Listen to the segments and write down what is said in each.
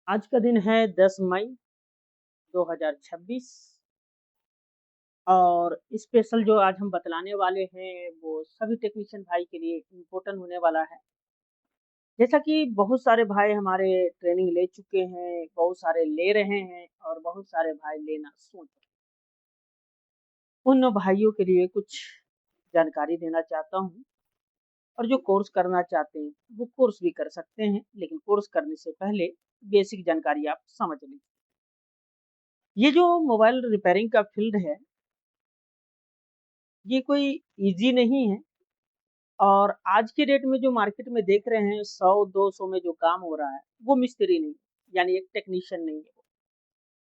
आज का दिन है 10 मई 2026 और स्पेशल जो आज हम बतलाने वाले हैं वो सभी टेक्नीशियन भाई के लिए इम्पोर्टेंट होने वाला है। जैसा कि बहुत सारे भाई हमारे ट्रेनिंग ले चुके हैं, बहुत सारे ले रहे हैं और बहुत सारे भाई लेना सोच रहे हैं। उन भाइयों के लिए कुछ जानकारी देना चाहता हूँ और जो कोर्स करना चाहते हैं वो कोर्स भी कर सकते हैं, लेकिन कोर्स करने से पहले बेसिक जानकारी आप समझ लीजिए। ये जो मोबाइल रिपेयरिंग का फील्ड है, ये कोई इजी नहीं है। और आज के डेट में जो मार्केट में देख रहे हैं 100-200 में जो काम हो रहा है, वो मिस्त्री नहीं है, यानी एक टेक्नीशियन नहीं है।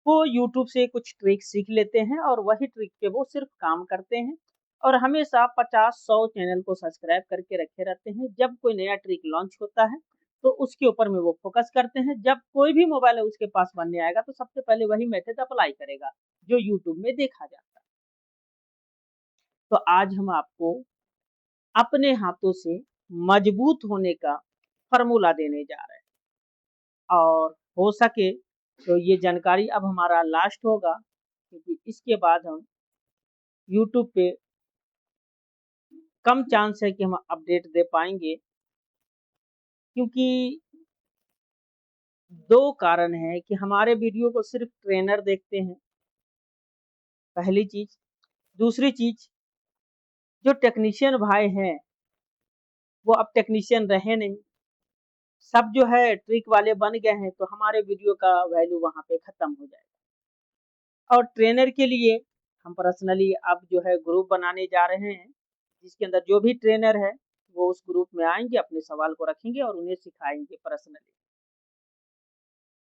वो यूट्यूब से कुछ ट्रिक सीख लेते हैं और वही ट्रिक पे वो सिर्फ काम करते हैं और हमेशा 50-100 चैनल को सब्सक्राइब करके रखे रहते हैं। जब कोई नया ट्रिक लॉन्च होता है, तो उसके ऊपर में वो फोकस करते हैं। जब कोई भी मोबाइल उसके पास बनने आएगा, तो सबसे पहले वही मेथड अप्लाई करेगा, जो यूट्यूब में देखा जाता है। तो आज हम आपको अपने हाथों से मजबूत होने का फ़ॉर्मूला देने जा रहे हैं और हो सके तो ये जानकारी अब हमारा लास्ट होगा, क्योंकि इसके बाद हम यूट्यूब पे कम चांस है कि हम अपडेट दे पाएँगे, क्योंकि 2 कारण हैं कि हमारे वीडियो को सिर्फ़ ट्रेनर देखते हैं, पहली चीज़। दूसरी चीज़, जो टेक्नीशियन भाई हैं, वो अब टेक्नीशियन रहे नहीं। सब जो है ट्रिक वाले बन गए हैं, तो हमारे वीडियो का वैल्यू वहाँ पे खत्म हो जाएगा। और ट्रेनर के लिए हम पर्सनली अब जो है ग्रुप बनाने जा रहे हैं, जिसके अंदर जो भी ट्रेनर है वो उस ग्रुप में आएंगे, अपने सवाल को रखेंगे और उन्हें सिखाएंगे पर्सनली।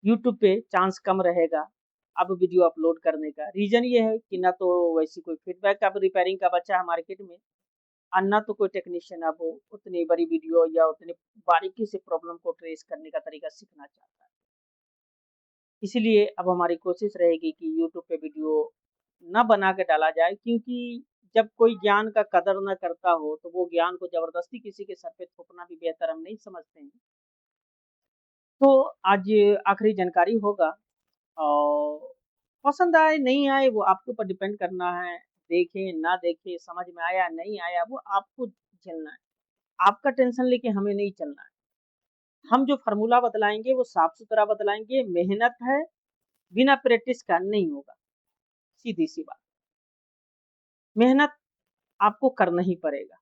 यूट्यूब पे चांस कम रहेगा अब वीडियो अपलोड करने का। रीजन ये है कि ना तो वैसी कोई फीडबैक अब रिपेयरिंग का बचा है मार्केट में, और ना तो कोई टेक्नीशियन अब उतनी बड़ी वीडियो या उतनी बारीकी से प्रॉब्लम को ट्रेस करने का तरीका सीखना चाहता है। इसलिए अब हमारी कोशिश रहेगी कि यूट्यूब पे वीडियो ना बना के डाला जाए, क्योंकि जब कोई ज्ञान का कदर न करता हो, तो वो ज्ञान को ज़बरदस्ती किसी के सर पे थोपना भी बेहतर हम नहीं समझते हैं। तो आज आखिरी जानकारी होगा और पसंद आए, नहीं आए वो आपके ऊपर डिपेंड करना है। देखें, ना देखें, समझ में आया, नहीं आया, वो आपको झेलना है। आपका टेंशन लेके हमें नहीं चलना है। हम जो फ़ॉर्मूला बतलाएँगे वो साफ-सुथरा बतलाएँगे, मेहनत है, बिना प्रैक्टिस का नहीं होगा, सीधी-सी बात। मेहनत आपको करना ही पड़ेगा।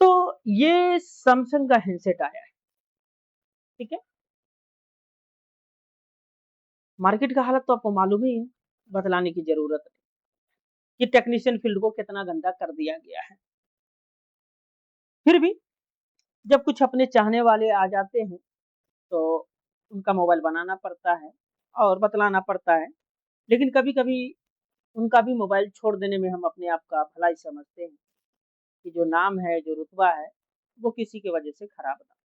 तो ये सैमसंग का हैंडसेट आया है, ठीक है? मार्केट का हालत तो आपको मालूम ही है, बतलाने की ज़रूरत नहीं कि टेक्नीशियन फ़ील्ड को कितना गंदा कर दिया गया है। फिर भी जब कुछ अपने चाहने वाले आ जाते हैं, तो उनका मोबाइल बनाना पड़ता है और बतलाना पड़ता है। लेकिन कभी-कभी उनका भी मोबाइल छोड़ देने में हम अपने आप का भला ही समझते हैं कि जो नाम है, जो रुतबा है, वो किसी की वजह से खराब ना हो।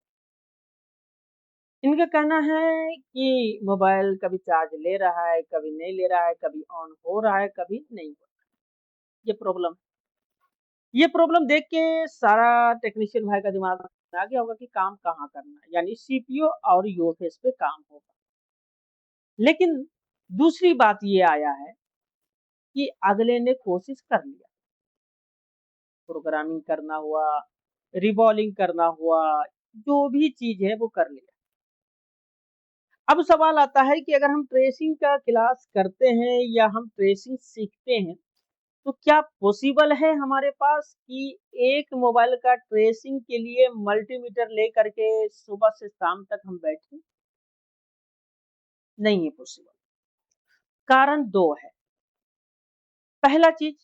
इनका कहना है कि मोबाइल कभी चार्ज ले रहा है, कभी नहीं ले रहा है, कभी ऑन हो रहा है, कभी नहीं हो रहा है। ये प्रॉब्लम है। ये प्रॉब्लम देख के सारा टेक्नीशियन भाई का दिमाग में आ गया होगा कि काम कहाँ करना है, यानी सीपीयू और यूएफएस पे काम होगा। लेकिन दूसरी बात ये आया है कि अगले ने कोशिश कर लिया, प्रोग्रामिंग करना हुआ, रिबॉलिंग करना हुआ, जो भी चीज़ है वो कर लिया। अब सवाल आता है कि अगर हम ट्रेसिंग का क्लास करते हैं या हम ट्रेसिंग सीखते हैं, तो क्या पॉसिबल है हमारे पास कि एक मोबाइल का ट्रेसिंग के लिए मल्टीमीटर लेकर के सुबह से शाम तक हम बैठें? नहीं है पॉसिबल। कारण 2 है। पहला चीज़,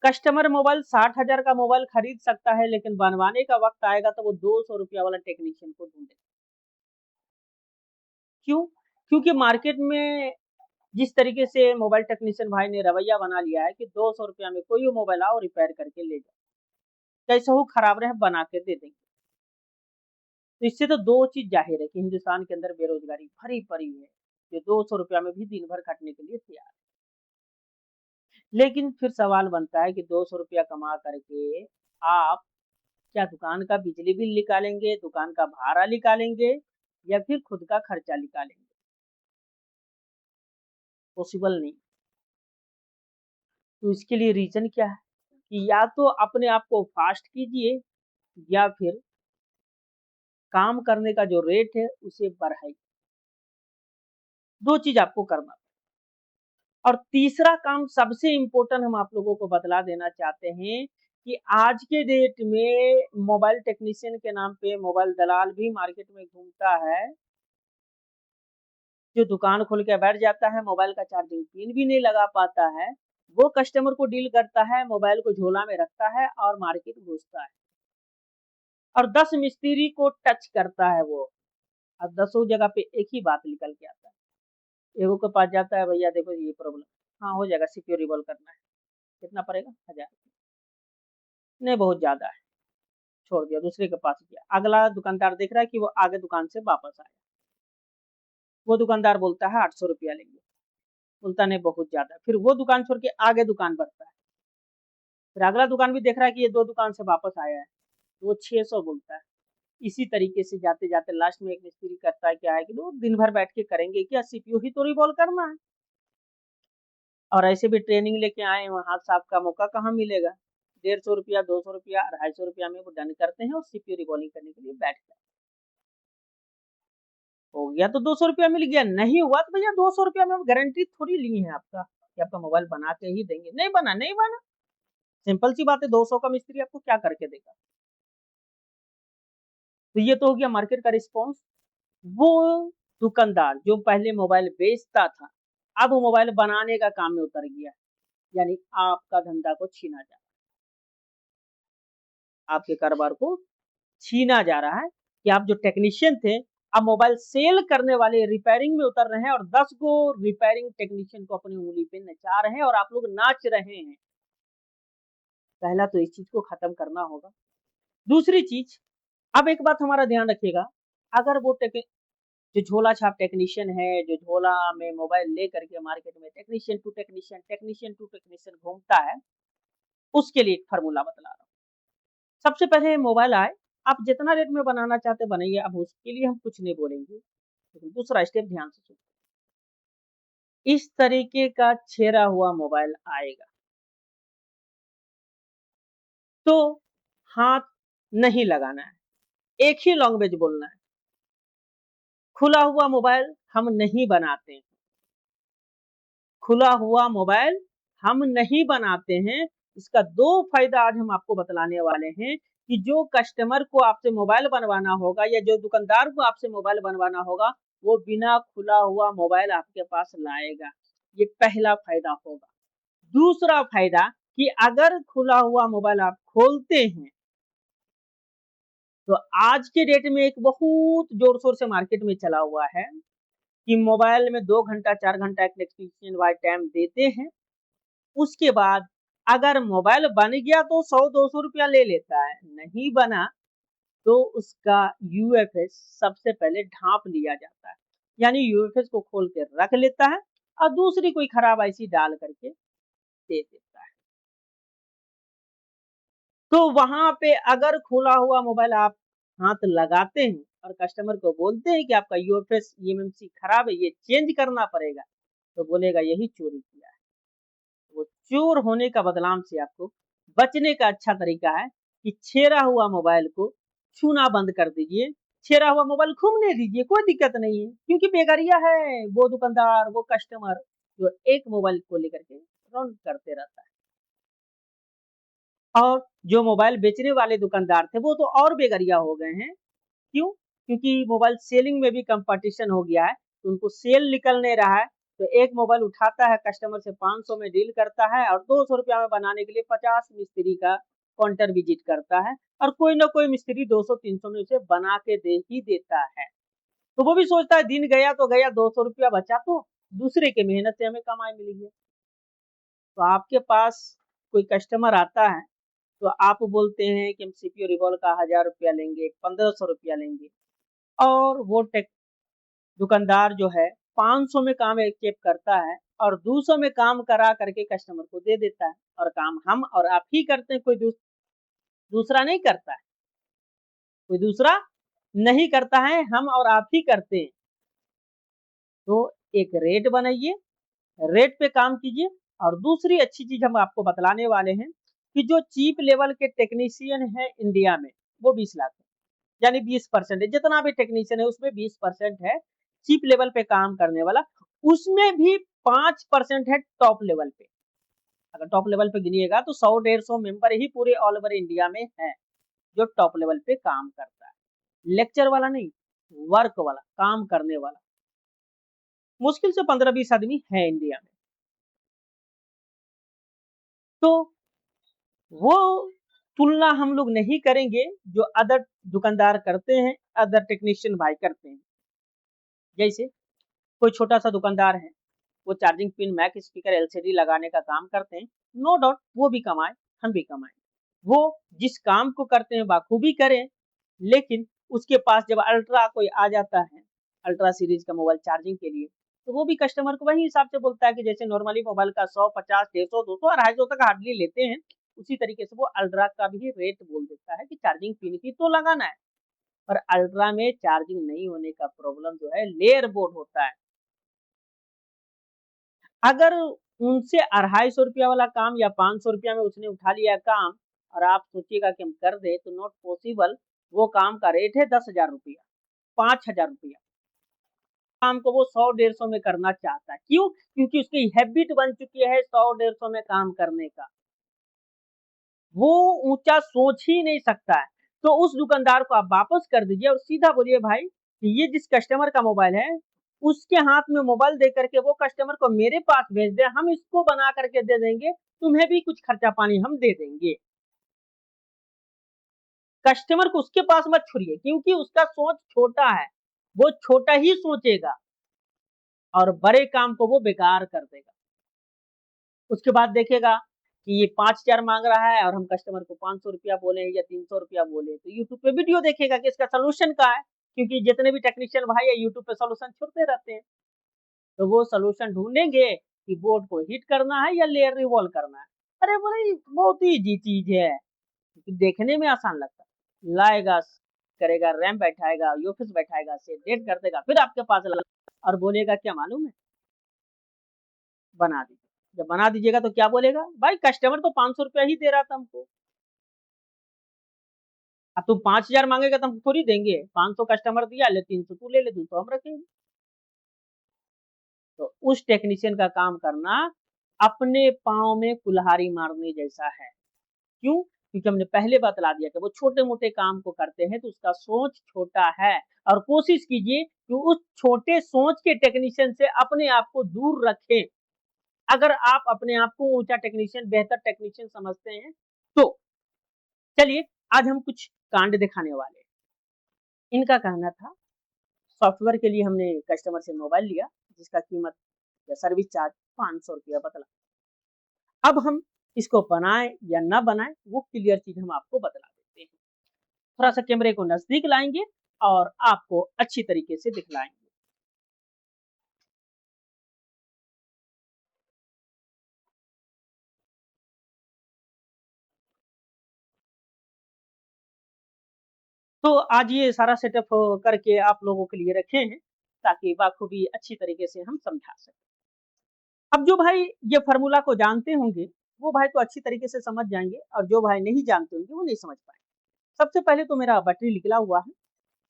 कस्टमर मोबाइल 60,000 का मोबाइल खरीद सकता है, लेकिन बनवाने का वक़्त आएगा तो वो ₹200 वाला टेक्नीशियन को ढूँढेगा। क्यों? क्योंकि मार्केट में जिस तरीके से मोबाइल टेक्नीशियन भाई ने रवैया बना लिया है कि ₹200 में कोई भी मोबाइल आओ रिपेयर करके ले जाओ। कैसा हो खराब रहे बना के दे देंगे। तो इससे तो 2 चीज़ ज़ाहिर है कि हिंदुस्तान के अंदर बेरोज़गारी भरी पड़ी है, जो ₹200 में भी दिन भर खटने के लिए तैयार है। लेकिन फिर सवाल बनता है कि ₹200 कमा करके आप क्या दुकान का बिजली बिल निकालेंगे, दुकान का भाड़ा निकालेंगे या फिर खुद का खर्चा निकालेंगे? पॉसिबल नहीं। तो इसके लिए रीज़न क्या है कि या तो अपने आप को फास्ट कीजिए या फिर काम करने का जो रेट है उसे बढ़ाइए। 2 चीज़ आपको करना है। और तीसरा काम सबसे इम्पोर्टेंट हम आप लोगों को बतला देना चाहते हैं कि आज के डेट में मोबाइल टेक्नीशियन के नाम पे मोबाइल दलाल भी मार्केट में घूमता है, जो दुकान खोल के बैठ जाता है, मोबाइल का चार्जिंग पिन भी नहीं लगा पाता है, वो कस्टमर को डील करता है, मोबाइल को झोला में रखता है और मार्केट घुसता है और 10 मिस्त्री को टच करता है वो, और 10 जगह पे एक ही बात निकल के आता है। एगो के पास जाता है, भैया देखो ये प्रॉब्लम, हाँ हो जाएगा, सीपीयू रिवॉल्व करना है, कितना पड़ेगा? 1000। नहीं बहुत ज्यादा है, छोड़ दिया, दूसरे के पास गया। अगला दुकानदार देख रहा है कि वो आगे दुकान से वापस आया, वो दुकानदार बोलता है 800 रुपया लेंगे, बोलता नहीं बहुत ज्यादा, फिर वो दुकान छोड़ के आगे दुकान बढ़ता है, फिर अगला दुकान भी देख रहा है कि ये 2 दुकान से वापस आया है, तो वो 600 बोलता है। इसी तरीके से जाते जाते लास्ट में एक मिस्त्री करता है क्या है कि लोग दिन भर बैठ के करेंगे क्या, सीपीयू ही तो रिवॉल्व करना है, और ऐसे भी ट्रेनिंग लेके आए हैं, हाथ साफ का मौका कहाँ मिलेगा? 150 रुपया, 200 रुपया, 250 रुपया में वो डन करते हैं और सीपीयू रिवॉल्विंग करने के लिए बैठ जाते हैं। हो गया तो 200 रुपया मिल गया, नहीं हुआ तो भैया 200 रुपया में गारंटी थोड़ी ली है आपका कि आपका मोबाइल बना के ही देंगे, नहीं बना नहीं बना, सिंपल सी बात है, 200 का मिस्त्री आपको क्या करके देगा? तो ये तो हो गया मार्केट का रिस्पॉन्स। वो दुकानदार जो पहले मोबाइल बेचता था, अब वो मोबाइल बनाने का काम में उतर गया, यानी आपका धंधा को छीना जा रहा है, आपके कारोबार को छीना जा रहा है कि आप जो टेक्नीशियन थे, अब मोबाइल सेल करने वाले रिपेयरिंग में उतर रहे हैं और 10 गो रिपेयरिंग टेक्नीशियन को अपनी उंगली पे नचा रहे हैं और आप लोग नाच रहे हैं। पहला तो इस चीज को खत्म करना होगा। दूसरी चीज, अब एक बात हमारा ध्यान रखिएगा, अगर वो जो झोला छाप टेक्नीशियन है, जो झोला में मोबाइल ले करके मार्केट में technician to technician, technician to technician घूमता है, उसके लिए एक फार्मूला बतला रहा हूँ। सबसे पहले मोबाइल आए, आप जितना रेट में बनाना चाहते बनाइए, अब उसके लिए हम कुछ नहीं बोलेंगे, लेकिन दूसरा स्टेप ध्यान से सुनिए। इस तरीके का छेड़ा हुआ मोबाइल आएगा तो हाथ नहीं लगाना है, एक ही लैंग्वेज बोलना है। खुला हुआ मोबाइल हम नहीं बनाते हैं, खुला हुआ मोबाइल हम नहीं बनाते हैं। इसका 2 फायदा आज हम आपको बतलाने वाले हैं कि जो कस्टमर को आपसे मोबाइल बनवाना होगा या जो दुकानदार को आपसे मोबाइल बनवाना होगा, वो बिना खुला हुआ मोबाइल आपके पास लाएगा। ये पहला फायदा होगा। दूसरा फायदा कि अगर खुला हुआ मोबाइल आप खोलते हैं, तो आज के डेट में एक बहुत जोर शोर से मार्केट में चला हुआ है कि मोबाइल में 2 घंटा 4 घंटा एक एक्सटेंशन वाइज टाइम देते हैं, उसके बाद अगर मोबाइल बन गया तो 100-200 रुपया ले लेता है, नहीं बना तो उसका यूएफएस सबसे पहले ढांप लिया जाता है, यानी यूएफएस को खोल के रख लेता है और दूसरी कोई खराब आईसी डाल करके दे देता है। तो वहां पे अगर खुला हुआ मोबाइल आप हाथ लगाते हैं और कस्टमर को बोलते हैं कि आपका यूएफएस ईएमएमसी खराब है, ये चेंज करना पड़ेगा, तो बोलेगा यही चोरी किया है। वो चोर होने का बदनाम से आपको बचने का अच्छा तरीका है कि छेड़ा हुआ मोबाइल को छूना बंद कर दीजिए, छेड़ा हुआ मोबाइल घूमने दीजिए, कोई दिक्कत नहीं है, क्योंकि बेगरिया है वो दुकानदार, वो कस्टमर जो एक मोबाइल को लेकर के रन करते रहता है। और जो मोबाइल बेचने वाले दुकानदार थे वो तो और बेगरिया हो गए हैं। क्यों? क्योंकि मोबाइल सेलिंग में भी कंपटीशन हो गया है, तो उनको सेल निकल नहीं रहा है, तो एक मोबाइल उठाता है, कस्टमर से 500 में डील करता है और 200 रुपया में बनाने के लिए 50 मिस्त्री का काउंटर विजिट करता है, और कोई ना कोई मिस्त्री 200-300 में उसे बना के दे ही देता है। तो वो भी सोचता है दिन गया तो गया, 200 रुपया बचा तो दूसरे के मेहनत से हमें कमाई मिली है। तो आपके पास कोई कस्टमर आता है तो आप बोलते हैं कि हम सीपीयू रिवॉल्व का 1000 रुपया लेंगे, 1500 रुपया लेंगे, और वो टेक दुकानदार जो है 500 में काम एक्सेप्ट करता है और 200 में काम करा करके कस्टमर को दे देता है, और काम हम और आप ही करते हैं, कोई दूसरा नहीं करता है, कोई दूसरा नहीं करता है, हम और आप ही करते हैं। तो एक रेट बनाइए, रेट पे काम कीजिए। और दूसरी अच्छी चीज हम आपको बतलाने वाले हैं कि जो चीप लेवल के टेक्नीशियन है इंडिया में, वो 20 लाख है, यानी 20% है। जितना भी टेक्नीशियन है उसमें 20% है चीप लेवल पे काम करने वाला। उसमें भी 5% है टॉप लेवल पे। अगर टॉप लेवल पे गिनिएगा तो 100-150 मेंबर ही पूरे ऑल ओवर इंडिया में है जो टॉप लेवल पे काम करता है। लेक्चर वाला नहीं, वर्क वाला, काम करने वाला। मुश्किल से 15-20 आदमी है इंडिया में। तो वो तुलना हम लोग नहीं करेंगे जो अदर दुकानदार करते हैं, अदर टेक्नीशियन भाई करते हैं। जैसे कोई छोटा सा दुकानदार है, वो charging pin, mic speaker, LCD लगाने का काम करते हैं। नो डाउट वो भी कमाए, हम भी कमाए। वो जिस काम को करते हैं बाखूबी करें, लेकिन उसके पास जब अल्ट्रा कोई आ जाता है, अल्ट्रा सीरीज का मोबाइल चार्जिंग के लिए, तो वो भी कस्टमर को वही हिसाब से बोलता है कि जैसे नॉर्मली मोबाइल का 100, 50, 150, 200, 250 तक हार्डली लेते हैं, उसी तरीके से वो अल्ट्रा का भी रेट बोल देता है कि चार्जिंग पिन ही तो लगाना है। पर अल्ट्रा में चार्जिंग नहीं होने का प्रॉब्लम जो है लेयर बोर्ड होता है। अगर उनसे 250 रुपया वाला काम या 500 रुपया में उसने उठा लिया काम, और आप सोचिएगा कि हम कर दे, तो नॉट पॉसिबल। वो काम का रेट है 10,000 रुपया, 5,000 रुपया। काम को वो 100-150 में करना चाहता है। क्यों? क्योंकि उसकी हैबिट बन चुकी है 100-150 में काम करने का। वो ऊंचा सोच ही नहीं सकता है। तो उस दुकानदार को आप वापस कर दीजिए और सीधा बोलिए भाई कि ये जिस कस्टमर का मोबाइल है, उसके हाथ में मोबाइल दे करके वो कस्टमर को मेरे पास भेज दे, हम इसको बना करके दे देंगे, तुम्हें भी कुछ खर्चा पानी हम दे देंगे। कस्टमर को उसके पास मत छोड़िए, क्योंकि उसका सोच छोटा है। वो छोटा ही सोचेगा और बड़े काम को वो बेकार कर देगा। उसके बाद देखेगा कि ये 5,000 मांग रहा है और हम कस्टमर को 500 रुपया बोले या 300 रुपया बोले, तो यूट्यूब पे वीडियो देखेगा कि इसका सोल्यूशन क्या है। क्योंकि जितने भी टेक्नीशियन भाई है यूट्यूब पे सोल्यूशन छोड़ते रहते हैं, तो वो सोल्यूशन ढूंढेंगे कि बोर्ड को हीट करना है या लेयर रिवॉल्व करना है। अरे बोले बहुत ही इजी चीज है, देखने में आसान लगता है। लाएगा, करेगा, रैम बैठाएगा, यूएफएस बैठाएगा, से डेट कर देगा, फिर आपके पास और बोलेगा क्या मालूम है, बना दीजिए। जब बना दीजिएगा तो क्या बोलेगा, भाई कस्टमर तो 500 रुपया ही दे रहा था हमको, अब तुम 5,000 मांगेगा तो हम थोड़ी देंगे। 500 कस्टमर दिया, ले 300 तू ले ले, 200 हम रखेंगे। तो उस टेक्नीशियन का काम करना अपने पाँव में कुल्हाड़ी मारने जैसा है। क्यों? क्योंकि हमने पहले बतला दिया कि वो छोटे मोटे काम को करते हैं, तो उसका सोच छोटा है। और कोशिश कीजिए कि उस छोटे सोच के टेक्नीशियन से अपने आप को दूर रखें। अगर आप अपने आप को ऊंचा टेक्नीशियन, बेहतर टेक्नीशियन समझते हैं, तो चलिए आज हम कुछ कांड दिखाने वाले हैं। इनका कहना था सॉफ्टवेयर के लिए हमने कस्टमर से मोबाइल लिया जिसका कीमत या सर्विस चार्ज 500 रुपया बतला। अब हम इसको बनाएं या ना बनाएं, वो क्लियर चीज हम आपको बतला देते हैं। थोड़ा सा कैमरे को नजदीक लाएंगे और आपको अच्छी तरीके से दिखलाएंगे। तो आज ये सारा सेटअप करके आप लोगों के लिए रखे हैं, ताकि बाखूबी अच्छी तरीके से हम समझा सकें। अब जो भाई ये फार्मूला को जानते होंगे, वो भाई तो अच्छी तरीके से समझ जाएंगे, और जो भाई नहीं जानते होंगे वो नहीं समझ पाएंगे। सबसे पहले तो मेरा बैटरी निकला हुआ है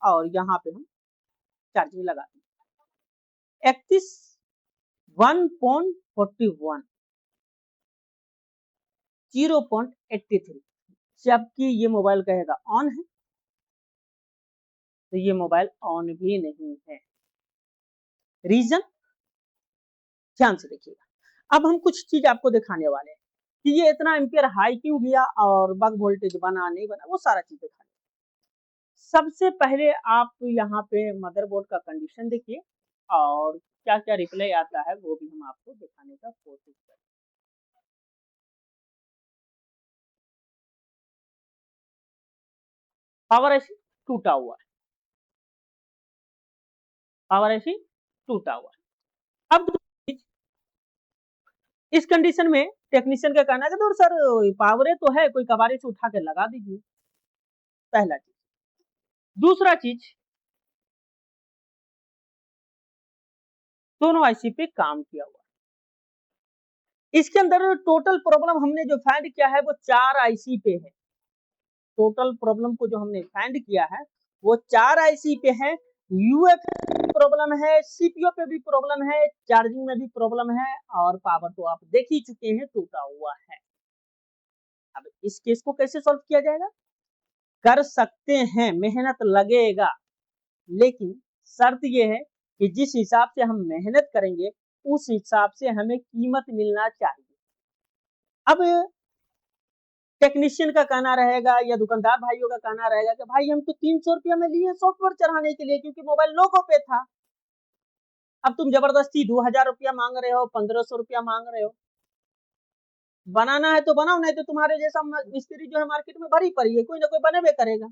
और यहाँ पे हम चार्जिंग लगा दें। 31.41, 0.83। जबकि ये मोबाइल कहेगा ऑन है, तो ये मोबाइल ऑन भी नहीं है। रीजन ध्यान से देखिएगा। अब हम कुछ चीज आपको दिखाने वाले हैं कि ये इतना एम्पियर हाई क्यों गया और बग वोल्टेज बना नहीं बना, वो सारा चीज दिखाने। सबसे पहले आप यहाँ पे मदरबोर्ड का कंडीशन देखिए और क्या क्या रिप्लाई आता है वो भी हम आपको दिखाने का कोशिश करें। पावर ऐसी टूटा हुआ है, पावर ऐसी टूटा हुआ है। अब इस कंडीशन में टेक्नीशियन का कहना है कि तो सर पावर तो है, कोई कबाड़ी से उठा के लगा दीजिए। पहला चीज। दूसरा चीज, दोनों आईसी पे काम किया हुआ। इसके अंदर टोटल प्रॉब्लम हमने जो फाइंड किया है वो 4 आईसी पे है। टोटल प्रॉब्लम को जो हमने फाइंड किया है वो 4 आईसी पे है। यूएफएस में प्रॉब्लम है, सीपीयू पे भी प्रॉब्लम है, चार्जिंग में भी प्रॉब्लम है और पावर तो आप देख ही चुके हैं, टूटा हुआ है। अब इस केस को कैसे सॉल्व किया जाएगा? कर सकते हैं, मेहनत लगेगा, लेकिन शर्त ये है कि जिस हिसाब से हम मेहनत करेंगे उस हिसाब से हमें कीमत मिलना चाहिए। अब टेक्नीशियन का कहना रहेगा या दुकानदार भाइयों का कहना रहेगा कि भाई हम तो 300 रुपया में लिए सॉफ्टवेयर चढ़ाने के लिए क्योंकि मोबाइल लोगों पे था। अब तुम जबरदस्ती 2000 रुपया मांग रहे हो, 1500 रुपया मांग रहे हो। बनाना है तो बनाओ, नहीं तो तुम्हारे जैसा मिस्त्री जो है मार्केट में भरी पड़ी है, कोई ना कोई बनेबे करेगा।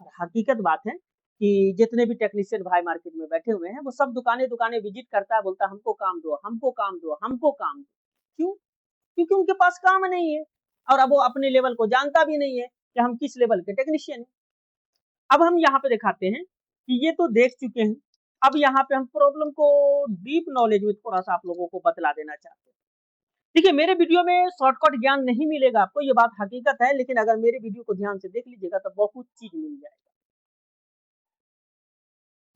और हकीकत बात है कि जितने भी टेक्नीशियन भाई मार्केट में बैठे हुए हैं वो सब दुकानें दुकानें विजिट करता है, बोलता है हमको काम दो, हमको काम दो, हमको काम दो। क्यों? क्योंकि उनके पास काम नहीं है और अब वो अपने लेवल को जानता भी नहीं है कि हम किस लेवल के टेक्नीशियन हैं। अब हम यहाँ पे दिखाते हैं कि ये तो देख चुके हैं। अब यहाँ पे हम प्रॉब्लम को डीप नॉलेज में थोड़ा सा आप लोगों को बतला देना चाहते हैं। देखिए, मेरे वीडियो में शॉर्टकट ज्ञान नहीं मिलेगा आपको, ये बात हकीकत है, लेकिन अगर मेरे वीडियो को ध्यान से देख लीजिएगा तो बहुत चीज मिल जाएगा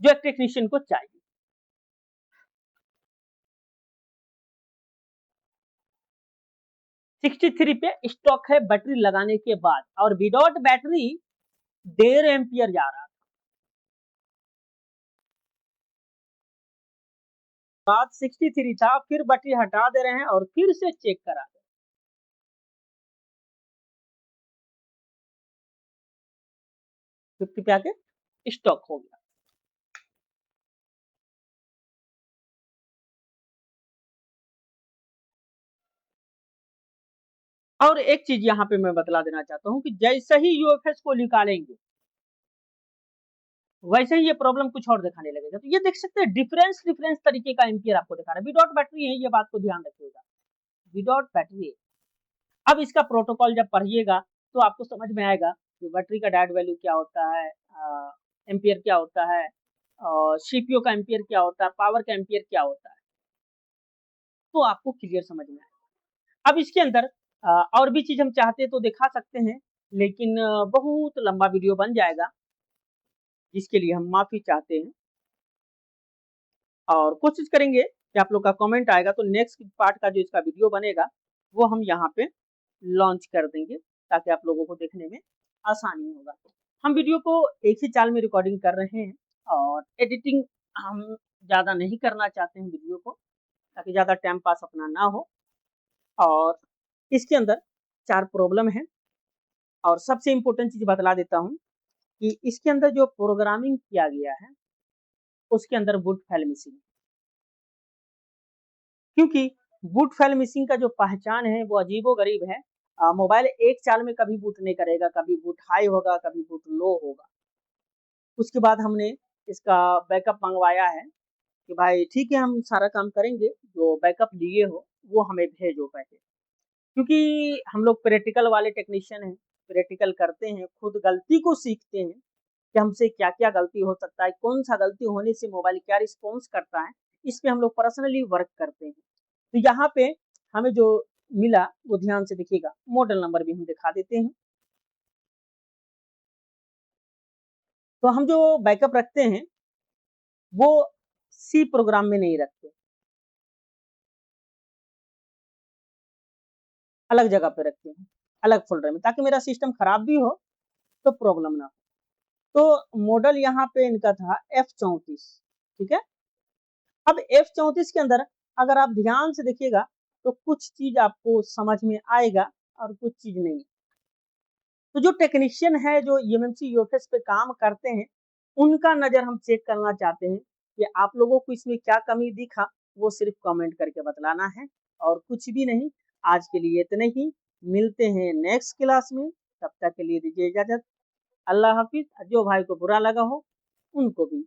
जो एक टेक्नीशियन को चाहिए। 63 पे स्टॉक है बैटरी लगाने के बाद, और विदाउट बैटरी 1.5 एम्पियर जा रहा था। बाद 63 था, फिर बैटरी हटा दे रहे हैं और फिर से चेक करा दे। 50 पे आके स्टॉक हो गया। और एक चीज यहाँ पे मैं बतला देना चाहता हूँ कि जैसे ही यूएफएस को निकालेंगे वैसे ही ये प्रॉब्लम कुछ और दिखाने लगेगा। तो ये देख सकते हैं डिफरेंस डिफरेंस तरीके का एम्पियर आपको दिखा रहा है। विदाउट बैटरी है, ये बात को ध्यान रखिएगा, विदाउट बैटरी। अब इसका प्रोटोकॉल जब पढ़िएगा तो आपको समझ में आएगा कि बैटरी का डायोड वैल्यू क्या होता है, एम्पियर क्या होता है, और सीपीयू का एम्पियर क्या होता है, पावर का एम्पियर क्या होता है, तो आपको क्लियर समझ में आएगा। अब इसके अंदर और भी चीज हम चाहते तो दिखा सकते हैं, लेकिन बहुत लंबा वीडियो बन जाएगा, जिसके लिए हम माफी चाहते हैं। और कोशिश करेंगे कि आप लोग का कमेंट आएगा तो नेक्स्ट पार्ट का जो इसका वीडियो बनेगा वो हम यहाँ पे लॉन्च कर देंगे, ताकि आप लोगों को देखने में आसानी होगा। हम वीडियो को एक ही चाल में रिकॉर्डिंग कर रहे हैं और एडिटिंग हम ज़्यादा नहीं करना चाहते हैं वीडियो को, ताकि ज़्यादा टाइम पास अपना ना हो। और इसके अंदर 4 प्रॉब्लम है, और सबसे इम्पोर्टेंट चीज़ बतला देता हूँ कि इसके अंदर जो प्रोग्रामिंग किया गया है उसके अंदर बूट फाइल मिसिंग है। क्योंकि बूट फाइल मिसिंग का जो पहचान है वो अजीबो-गरीब है। मोबाइल एक चाल में कभी बूट नहीं करेगा, कभी बूट हाई होगा, कभी बूट लो होगा। उसके बाद हमने इसका बैकअप मंगवाया है कि भाई ठीक है, हम सारा काम करेंगे, जो बैकअप लिए हो वो हमें भेजो पहले। क्योंकि हम लोग प्रैक्टिकल वाले टेक्नीशियन हैं, प्रैक्टिकल करते हैं, खुद गलती को सीखते हैं कि हमसे क्या-क्या गलती हो सकता है, कौन-सा गलती होने से मोबाइल क्या रिस्पॉन्स करता है, इस पे हम लोग पर्सनली वर्क करते हैं। तो यहाँ पे हमें जो मिला वो ध्यान से देखिएगा, मॉडल नंबर भी हम दिखा देते हैं। तो हम जो बैकअप रखते हैं वो सी प्रोग्राम में नहीं रखते, अलग जगह पे रखते हैं, अलग फ़ोल्डर में, ताकि मेरा सिस्टम खराब भी हो तो प्रॉब्लम ना हो। तो मॉडल यहाँ पे इनका था F34, ठीक है? अब F34 के अंदर अगर आप ध्यान से देखिएगा तो कुछ चीज़ आपको समझ में आएगा और कुछ चीज़ नहीं। तो जो टेक्नीशियन है, जो ईएमएमसी यूएफएस पे काम करते हैं, उनका नज़र हम चेक करना चाहते हैं कि आप लोगों को इसमें क्या कमी दिखा, वो सिर्फ़ कमेंट करके बतलाना है और कुछ भी नहीं। आज के लिए इतने ही, मिलते हैं नेक्स्ट क्लास में, तब तक के लिए दीजिए इजाज़त। अल्लाह हाफ़िज़। जो भाई को बुरा लगा हो, उनको भी